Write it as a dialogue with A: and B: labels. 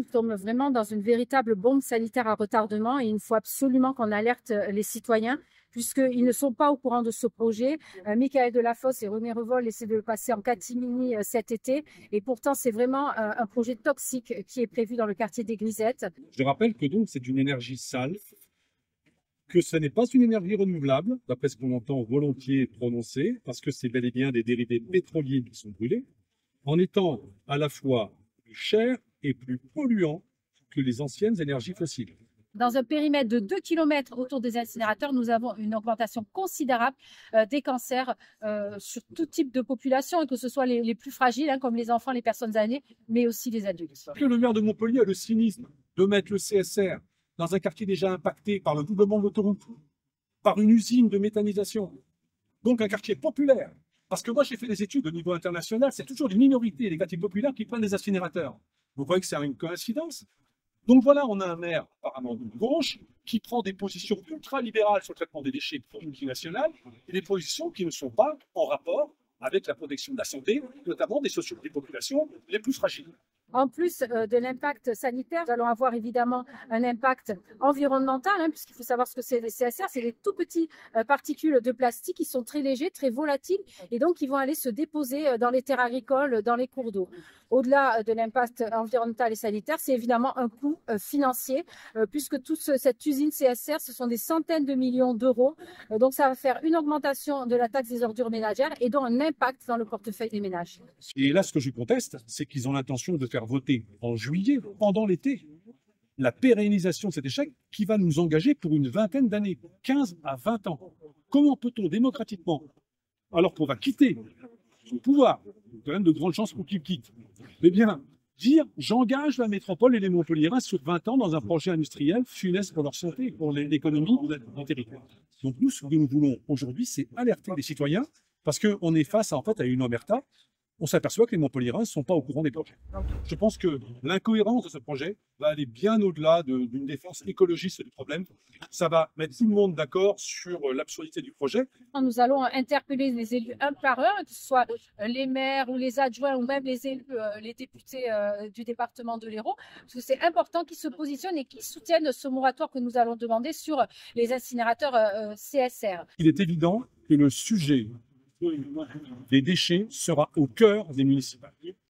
A: tombe vraiment dans une véritable bombe sanitaire à retardement et il faut absolument qu'on alerte les citoyens puisqu'ils ne sont pas au courant de ce projet. Michael Delafosse et René Revol essaient de le passer en catimini cet été et pourtant c'est vraiment un projet toxique qui est prévu dans le quartier des Grisettes.
B: Je rappelle que donc c'est une énergie sale, que ce n'est pas une énergie renouvelable, d'après ce qu'on entend volontiers prononcer, parce que c'est bel et bien des dérivés pétroliers qui sont brûlés, en étant à la fois plus cher et plus polluant que les anciennes énergies fossiles.
A: Dans un périmètre de 2 km autour des incinérateurs, nous avons une augmentation considérable des cancers sur tout type de population, que ce soit les plus fragiles, comme les enfants, les personnes âgées, mais aussi les adultes.
B: Que le maire de Montpellier a le cynisme de mettre le CSR dans un quartier déjà impacté par le doublement de l'autoroute, par une usine de méthanisation, donc un quartier populaire. Parce que moi, j'ai fait des études au niveau international, c'est toujours les minorités, les quartiers populaires qui prennent des incinérateurs. Vous croyez que c'est une coïncidence? Donc voilà, on a un maire apparemment de gauche qui prend des positions ultra-libérales sur le traitement des déchets pour multinationales et des positions qui ne sont pas en rapport avec la protection de la santé, notamment des populations les plus fragiles.
A: En plus de l'impact sanitaire, nous allons avoir évidemment un impact environnemental, puisqu'il faut savoir ce que c'est les CSR, c'est les tout petits particules de plastique qui sont très légers, très volatiles, et donc qui vont aller se déposer dans les terres agricoles, dans les cours d'eau. Au-delà de l'impact environnemental et sanitaire, c'est évidemment un coût financier, puisque toute cette usine CSR, ce sont des centaines de millions d'euros. Donc ça va faire une augmentation de la taxe des ordures ménagères et donc un impact dans le portefeuille des ménages.
B: Et là, ce que je conteste, c'est qu'ils ont l'intention de faire voter en juillet, pendant l'été, la pérennisation de cet échec qui va nous engager pour une vingtaine d'années, 15 à 20 ans. Comment peut-on démocratiquement, alors qu'on va quitter son pouvoir, il y a quand même de grandes chances pour qu'il quitte, eh bien, dire j'engage la métropole et les Montpelliérains sur 20 ans dans un projet industriel funeste pour leur santé et pour l'économie du territoire. Donc nous, ce que nous voulons aujourd'hui, c'est alerter les citoyens parce qu'on est face en fait à une omerta. On s'aperçoit que les Montpelliérains ne sont pas au courant des projets. Je pense que l'incohérence de ce projet va aller bien au-delà d'une défense écologiste du problème. Ça va mettre tout le monde d'accord sur l'absurdité du projet.
A: Nous allons interpeller les élus un par un, que ce soit les maires ou les adjoints ou même les élus, les députés du département de l'Hérault, parce que c'est important qu'ils se positionnent et qu'ils soutiennent ce moratoire que nous allons demander sur les incinérateurs CSR.
B: Il est évident que le sujet des déchets sera au cœur des municipales.